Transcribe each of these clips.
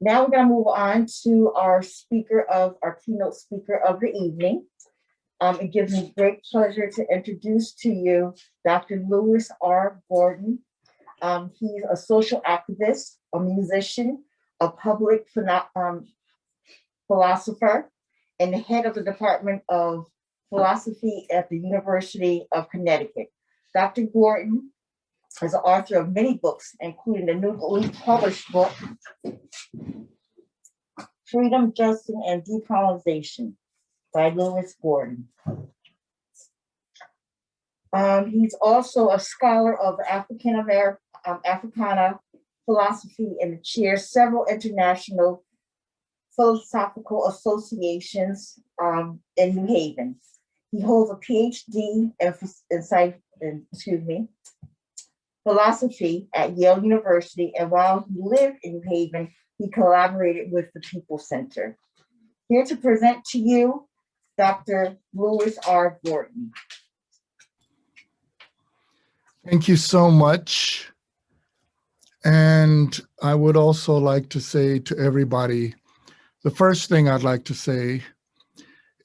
Now we're going to move on to our keynote speaker of the evening. It gives me great pleasure to introduce to you Dr. Lewis R. Gordon. He's a social activist, a musician, a public philosopher, and the head of the Department of Philosophy at the University of Connecticut. Dr. Gordon is the author of many books, including the newly published book, Freedom, Justice, and Decolonization by Lewis Gordon. He's also a scholar of Africana philosophy and chairs several international philosophical associations in New Haven. He holds a PhD in philosophy at Yale University, and while he lived in New Haven, he collaborated with the People Center. Here to present to you, Dr. Lewis R. Gordon. Thank you so much. And I would also like to say to everybody, the first thing I'd like to say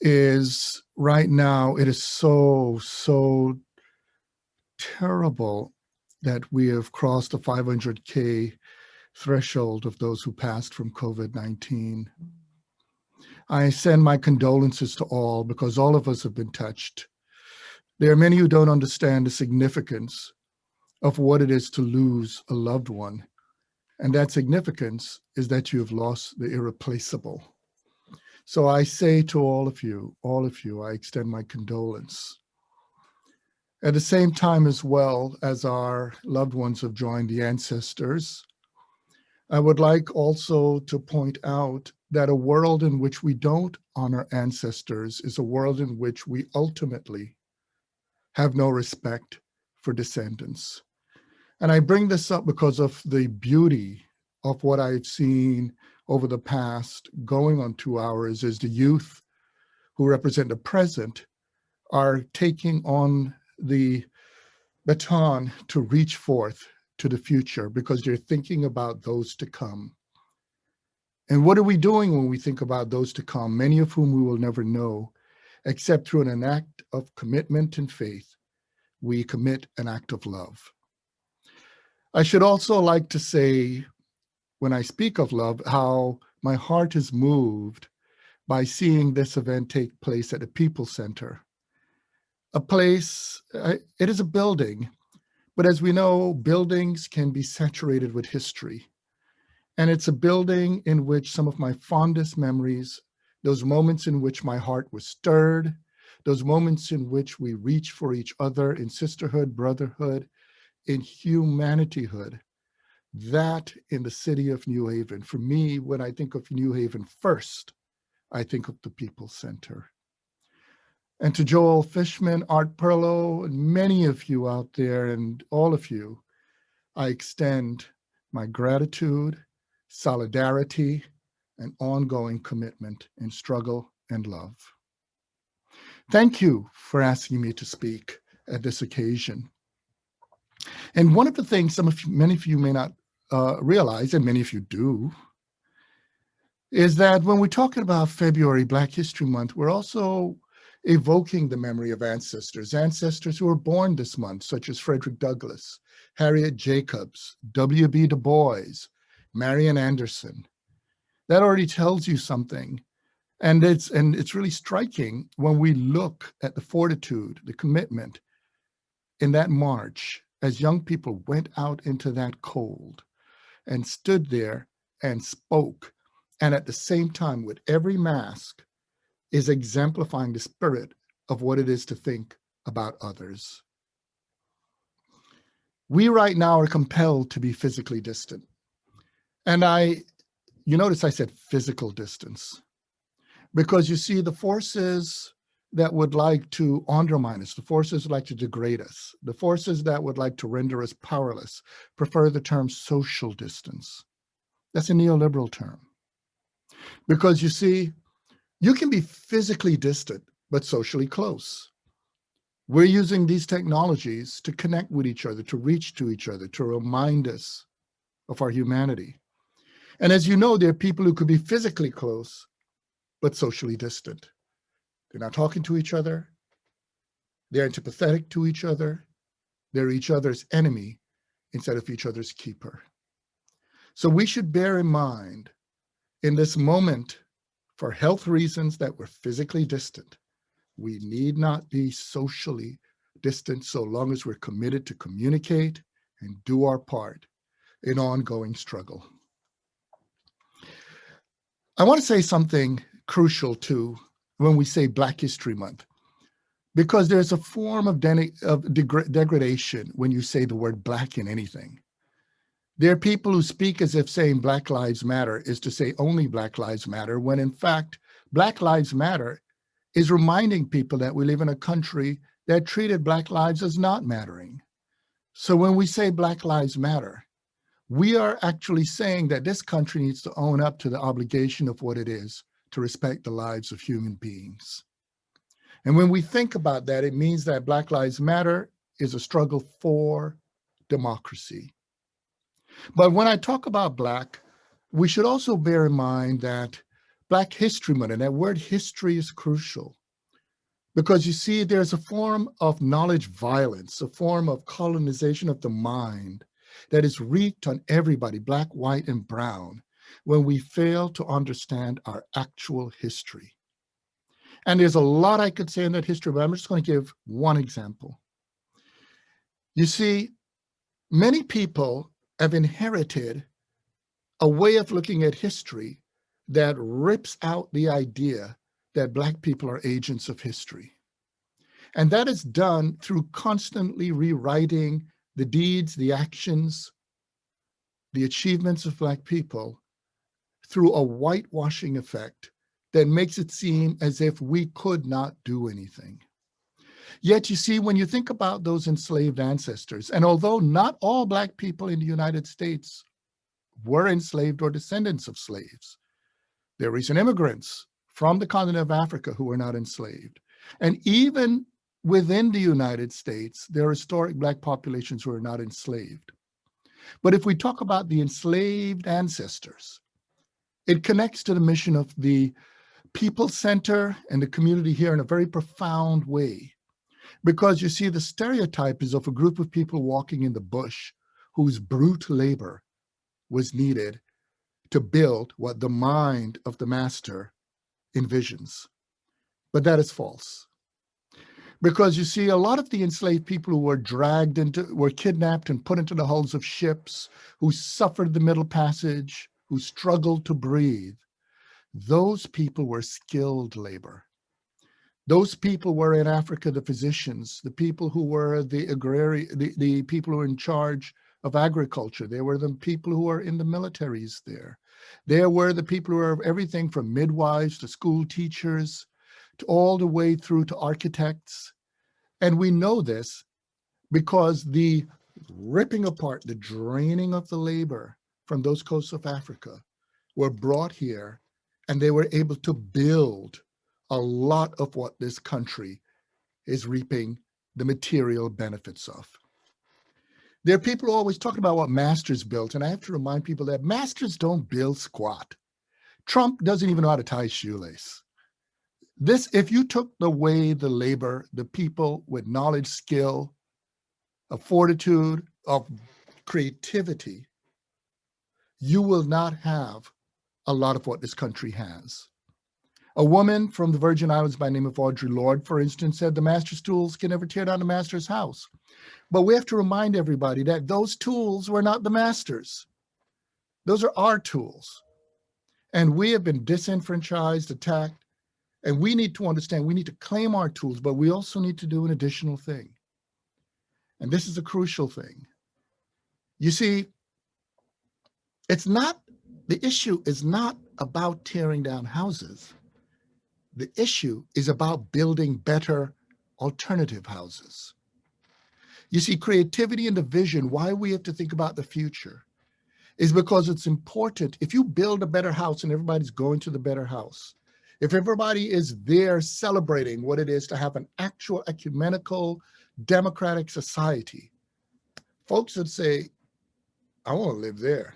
is right now it is so terrible that we have crossed the 500K threshold of those who passed from COVID-19. I send my condolences to all because all of us have been touched. There are many who don't understand the significance of what it is to lose a loved one. And that significance is that you have lost the irreplaceable. So I say to all of you, I extend my condolence. At the same time as well as our loved ones have joined the ancestors, I would like also to point out that a world in which we don't honor ancestors is a world in which we ultimately have no respect for descendants. And I bring this up because of the beauty of what I've seen over the past going on 2 hours is the youth who represent the present are taking on the baton to reach forth to the future because they're thinking about those to come. And what are we doing when we think about those to come, many of whom we will never know, except through an act of commitment and faith? We commit an act of love. I should also like to say, when I speak of love, how my heart is moved by seeing this event take place at the People Center. A place, it is a building, but as we know, buildings can be saturated with history. And it's a building in which some of my fondest memories, those moments in which my heart was stirred, those moments in which we reach for each other in sisterhood, brotherhood, in humanityhood, that in the city of New Haven. For me, when I think of New Haven first, I think of the People Center. And to Joel Fishman, Art Perlow, and many of you out there, and all of you, I extend my gratitude, solidarity, and ongoing commitment in struggle and love. Thank you for asking me to speak at this occasion. And one of the things many of you may not realize, and many of you do, is that when we're talking about February, Black History Month, we're also evoking the memory of ancestors who were born this month, such as Frederick Douglass, Harriet Jacobs, W.B. Du Bois, Marian Anderson. That already tells you something. And it's really striking when we look at the fortitude, the commitment in that march as young people went out into that cold and stood there and spoke. And at the same time, with every mask, is exemplifying the spirit of what it is to think about others. We right now are compelled to be physically distant. And you notice I said physical distance, because you see the forces that would like to undermine us, the forces that like to degrade us, the forces that would like to render us powerless, prefer the term social distance. That's a neoliberal term. Because you see, you can be physically distant, but socially close. We're using these technologies to connect with each other, to reach to each other, to remind us of our humanity. And as you know, there are people who could be physically close, but socially distant. They're not talking to each other. They're antipathetic to each other. They're each other's enemy instead of each other's keeper. So we should bear in mind in this moment, for health reasons, that we're physically distant. We need not be socially distant so long as we're committed to communicate and do our part in ongoing struggle. I want to say something crucial too when we say Black History Month, because there's a form of degradation when you say the word Black in anything. There are people who speak as if saying Black Lives Matter is to say only Black Lives Matter, when in fact, Black Lives Matter is reminding people that we live in a country that treated Black lives as not mattering. So when we say Black Lives Matter, we are actually saying that this country needs to own up to the obligation of what it is to respect the lives of human beings. And when we think about that, it means that Black Lives Matter is a struggle for democracy. But when I talk about Black, we should also bear in mind that Black History Month, and that word history is crucial, because you see, there's a form of knowledge violence, a form of colonization of the mind that is wreaked on everybody, Black, white, and brown, when we fail to understand our actual history. And there's a lot I could say in that history, but I'm just going to give one example. You see, many people have inherited a way of looking at history that rips out the idea that Black people are agents of history. And that is done through constantly rewriting the deeds, the actions, the achievements of Black people through a whitewashing effect that makes it seem as if we could not do anything. Yet you see, when you think about those enslaved ancestors, and although not all Black people in the United States were enslaved or descendants of slaves, there are recent immigrants from the continent of Africa who were not enslaved. And even within the United States, there are historic Black populations who are not enslaved. But if we talk about the enslaved ancestors, it connects to the mission of the People Center and the community here in a very profound way. Because you see, the stereotype is of a group of people walking in the bush whose brute labor was needed to build what the mind of the master envisions. But that is false. Because you see, a lot of the enslaved people who were kidnapped and put into the hulls of ships, who suffered the Middle Passage, who struggled to breathe, those people were skilled labor. Those people were in Africa, the physicians, the people who were the people who were in charge of agriculture. There were the people who were in the militaries there. There were the people who were everything from midwives to school teachers, to all the way through to architects. And we know this because the ripping apart, the draining of the labor from those coasts of Africa were brought here, and they were able to build a lot of what this country is reaping the material benefits of. There are people who always talk about what masters built, and I have to remind people that masters don't build squat. Trump doesn't even know how to tie his shoelace. If you took away the labor, the people with knowledge, skill, of fortitude, of creativity, you will not have a lot of what this country has. A woman from the Virgin Islands by the name of Audre Lorde, for instance, said the master's tools can never tear down the master's house. But we have to remind everybody that those tools were not the master's. Those are our tools. And we have been disenfranchised, attacked, and we need to understand, we need to claim our tools, but we also need to do an additional thing. And this is a crucial thing. You see, the issue is not about tearing down houses. The issue is about building better alternative houses. You see, creativity and the vision, why we have to think about the future, is because it's important. If you build a better house and everybody's going to the better house, if everybody is there celebrating what it is to have an actual ecumenical, democratic society, folks would say, I want to live there.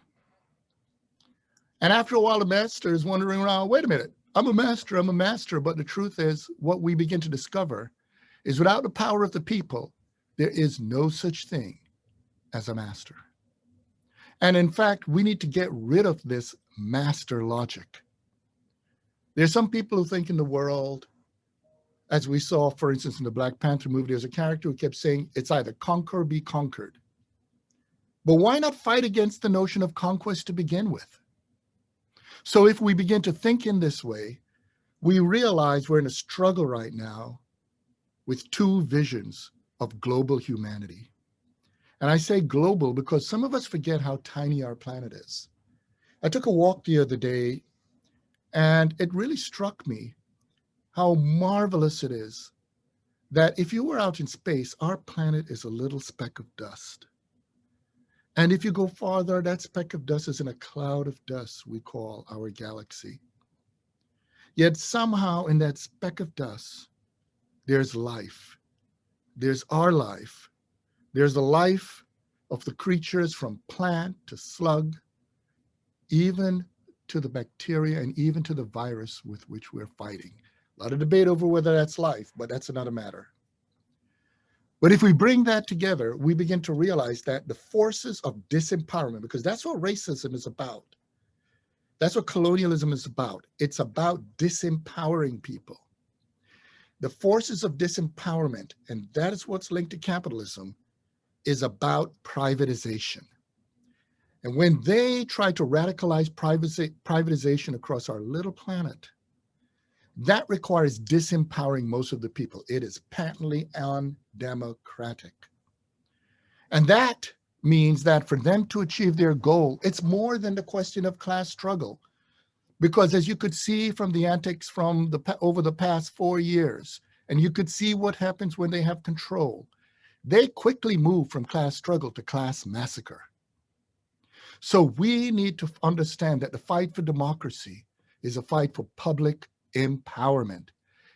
And after a while, the master is wandering around, wait a minute, I'm a master. But the truth is, what we begin to discover is without the power of the people, there is no such thing as a master. And in fact, we need to get rid of this master logic. There's some people who think in the world, as we saw, for instance, in the Black Panther movie, there's a character who kept saying, it's either conquer or be conquered. But why not fight against the notion of conquest to begin with? So if we begin to think in this way, we realize we're in a struggle right now with two visions of global humanity. And I say global because some of us forget how tiny our planet is. I took a walk the other day, and it really struck me how marvelous it is that if you were out in space, our planet is a little speck of dust. And if you go farther, that speck of dust is in a cloud of dust we call our galaxy. Yet somehow in that speck of dust, there's life. There's our life. There's the life of the creatures from plant to slug, even to the bacteria and even to the virus with which we're fighting. A lot of debate over whether that's life, but that's another matter. But if we bring that together, we begin to realize that the forces of disempowerment, because that's what racism is about. That's what colonialism is about. It's about disempowering people. The forces of disempowerment, and that is what's linked to capitalism, is about privatization. And when they try to radicalize privatization across our little planet, that requires disempowering most of the people. It is patently undemocratic. And that means that for them to achieve their goal, it's more than the question of class struggle. Because as you could see from the antics from over the past 4 years, and you could see what happens when they have control, they quickly move from class struggle to class massacre. So we need to understand that the fight for democracy is a fight for public empowerment.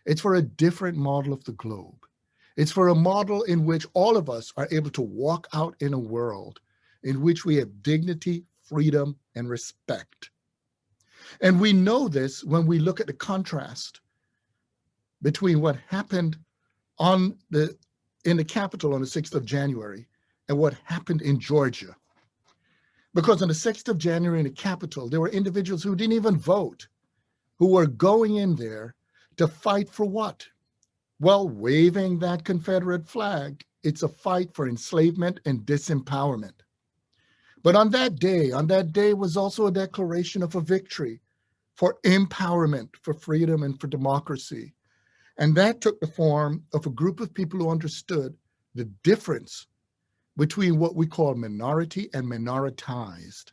It's for a different model of the globe. It's for a model in which all of us are able to walk out in a world in which we have dignity, freedom, and respect. And we know this when we look at the contrast between what happened in the Capitol on the 6th of January and what happened in Georgia. Because on the 6th of January in the Capitol, there were individuals who didn't even vote, who were going in there to fight for what? Well, waving that Confederate flag. It's a fight for enslavement and disempowerment. But on that day was also a declaration of a victory for empowerment, for freedom, and for democracy. And that took the form of a group of people who understood the difference between what we call minority and minoritized.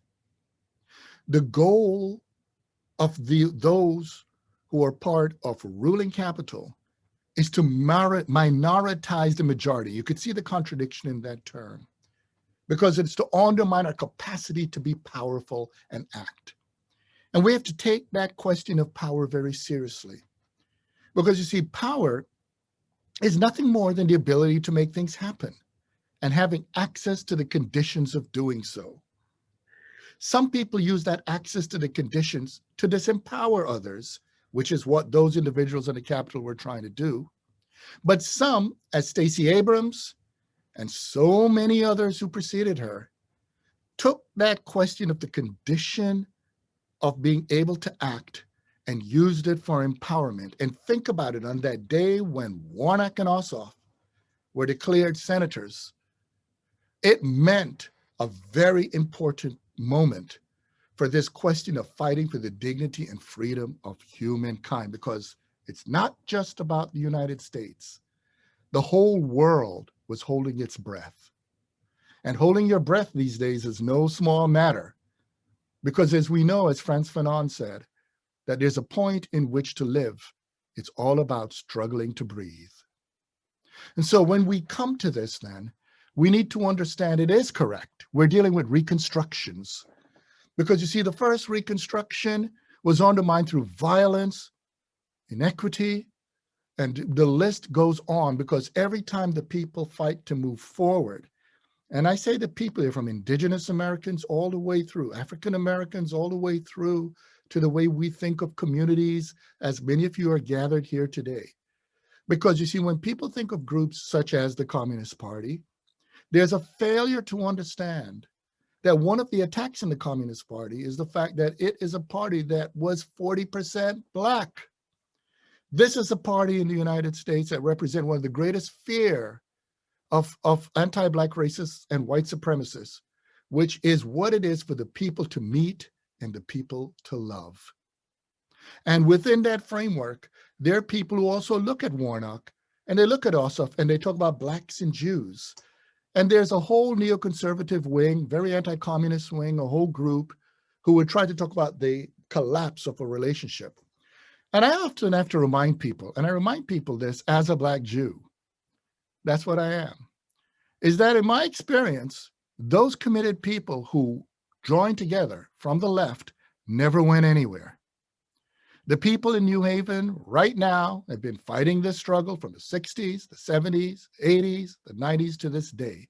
The goal of those who are part of ruling capital is to minoritize the majority. You could see the contradiction in that term, because it's to undermine our capacity to be powerful and act. And we have to take that question of power very seriously, because you see, power is nothing more than the ability to make things happen and having access to the conditions of doing so. Some people use that access to the conditions to disempower others, which is what those individuals in the Capitol were trying to do. But some, as Stacey Abrams and so many others who preceded her, took that question of the condition of being able to act and used it for empowerment. And think about it, on that day when Warnock and Ossoff were declared senators, it meant a very important moment for this question of fighting for the dignity and freedom of humankind, because it's not just about the United States. The whole world was holding its breath. And holding your breath these days is no small matter, because as we know, as Frantz Fanon said, that there's a point in which to live. It's all about struggling to breathe. And so when we come to this, then, we need to understand it is correct. We're dealing with reconstructions, because you see, the first Reconstruction was undermined through violence, inequity, and the list goes on, because every time the people fight to move forward And I say the people here, from indigenous Americans all the way through, African Americans all the way through to the way we think of communities, as many of you are gathered here today. Because you see, when people think of groups such as the Communist Party, there's a failure to understand that one of the attacks in the Communist Party is the fact that it is a party that was 40% Black. This is a party in the United States that represents one of the greatest fear of anti-Black racists and white supremacists, which is what it is for the people to meet and the people to love. And within that framework, there are people who also look at Warnock and they look at Ossoff and they talk about Blacks and Jews. And there's a whole neoconservative wing, very anti-communist wing, a whole group who would try to talk about the collapse of a relationship. And I often have to remind people, and I remind people this as a Black Jew, that's what I am, is that in my experience, those committed people who joined together from the left never went anywhere. The people in New Haven right now have been fighting this struggle from the 60s, the 70s, 80s, the 90s to this day.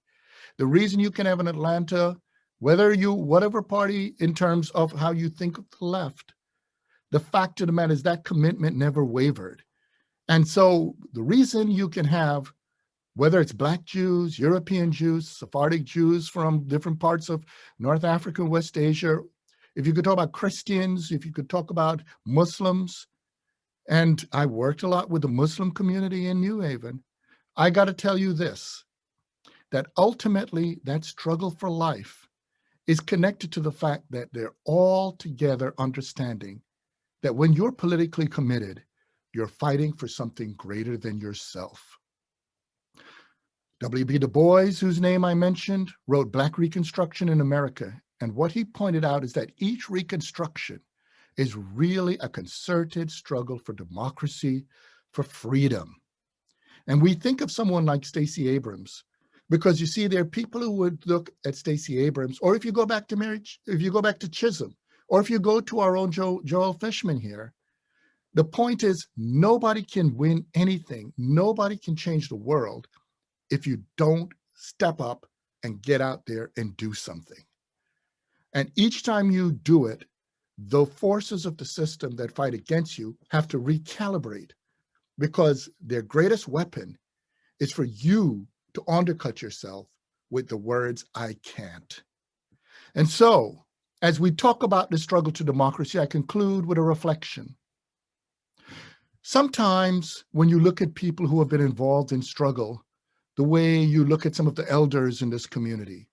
The reason you can have an Atlanta, whatever party in terms of how you think of the left, the fact of the matter is that commitment never wavered. And so the reason you can have, whether it's Black Jews, European Jews, Sephardic Jews from different parts of North Africa, West Asia, if you could talk about Christians, if you could talk about Muslims, and I worked a lot with the Muslim community in New Haven, I got to tell you this, that ultimately that struggle for life is connected to the fact that they're all together understanding that when you're politically committed, you're fighting for something greater than yourself. W.B. Du Bois, whose name I mentioned, wrote Black Reconstruction in America. And what he pointed out is that each Reconstruction is really a concerted struggle for democracy, for freedom. And we think of someone like Stacey Abrams, because you see, there are people who would look at Stacey Abrams, or if you go back to Chisholm, or if you go to our own Joel Fishman here, the point is nobody can win anything. Nobody can change the world if you don't step up and get out there and do something. And each time you do it, the forces of the system that fight against you have to recalibrate, because their greatest weapon is for you to undercut yourself with the words, I can't. And so, as we talk about the struggle to democracy, I conclude with a reflection. Sometimes when you look at people who have been involved in struggle, the way you look at some of the elders in this community,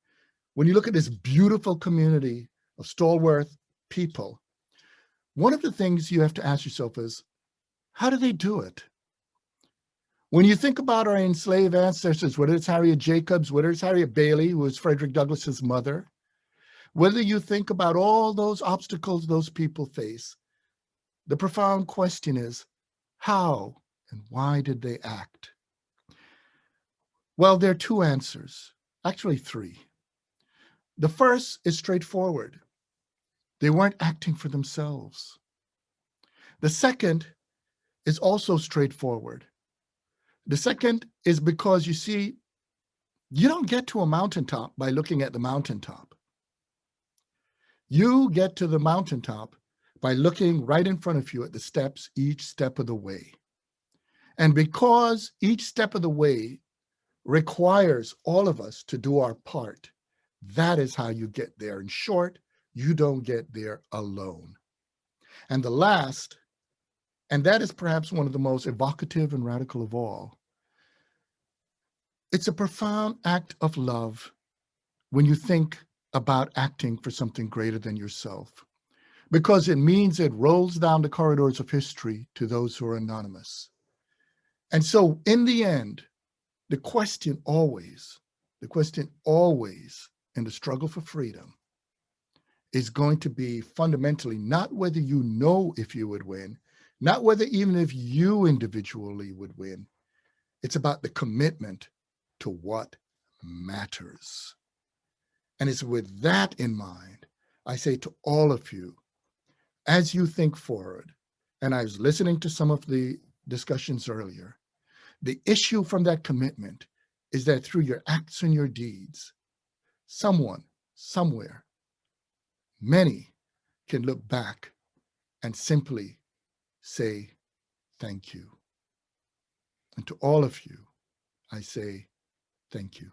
when you look at this beautiful community of stalwart people, one of the things you have to ask yourself is, how do they do it? When you think about our enslaved ancestors, whether it's Harriet Jacobs, whether it's Harriet Bailey, who was Frederick Douglass's mother, whether you think about all those obstacles those people face, the profound question is, how and why did they act? Well, there are two answers, actually three. The first is straightforward. They weren't acting for themselves. The second is also straightforward. The second is because, you see, you don't get to a mountaintop by looking at the mountaintop. You get to the mountaintop by looking right in front of you at the steps, each step of the way. And because each step of the way requires all of us to do our part, that is how you get there. In short, you don't get there alone. And the last, and that is perhaps one of the most evocative and radical of all, it's a profound act of love when you think about acting for something greater than yourself, because it means it rolls down the corridors of history to those who are anonymous. And so in the end, the question always in the struggle for freedom is going to be fundamentally not whether you know if you would win, not whether even if you individually would win. It's about the commitment to what matters. And it's with that in mind, I say to all of you, as you think forward, and I was listening to some of the discussions earlier, the issue from that commitment is that through your acts and your deeds, someone, somewhere, many can look back and simply say thank you. And to all of you, I say thank you.